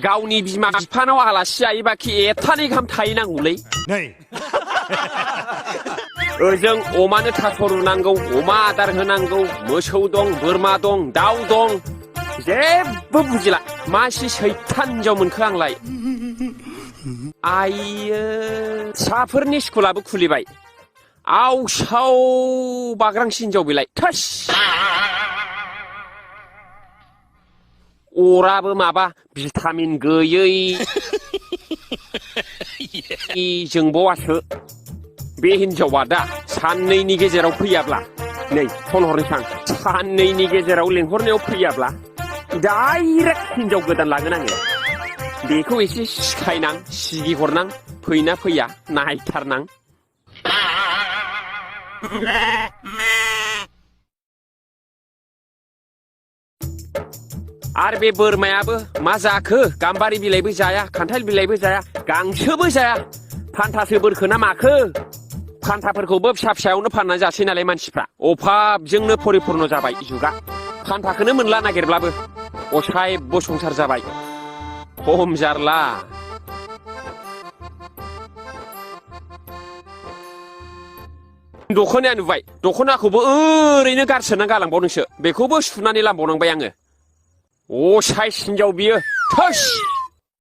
गावनि बिमा बिफानाव आलासि जायोबाखि एथानै गाहाम थाहैनांगौलै ओजों अमानो थास' रुनांगौ अमा आदार होनांगौ मोसौ दं बोरमा दं दाउ दं जेबो बुजिला मासि सैथान हिनजाव मोनखो आंलाय आइयो फिसाफोरनि स्कुलाबो खुलिबाय आवसाव बाग्रांसि हिनजाव बेलाय थोस अराबो माबा भिटामिन गैयै जोंबावासो बे हिनजावा दा साननैनि गेजेराव फैयाब्ला नै फन हरनोसां साननैनि गेजेराव लेंहरनायाव फैयाब्ला डाइरेक्ट हिनजाव गोदान लागोन आङो बेखौ एसे सिखायनां सिगि हरनां फैना फैया नायथारनां आरो बे बोरमायाबो मा जाखो गाम्बारि बिलाइबो जाया खान्थाल बिलाइबो जाया गांसोबो जाया फान्थासो बोरखो ना माखो फान्थाफोरखौबो फिसा फिसायावनो फाननानै जासै नालाय मानसिफ्रा अभाबजोंनो परिपुर्न जाबाय जुगा फान्थाखौनो मोनला नागिरब्लाबो असायबो संसार जाबाय खम जारला दख'नाया नुबाय दख'नाखौबो ओरैनो गारसोना गालांबावदोंसो बेखौबो सुनानै लांबावनांबाय आङो असाइस हिनजाव बियो थोस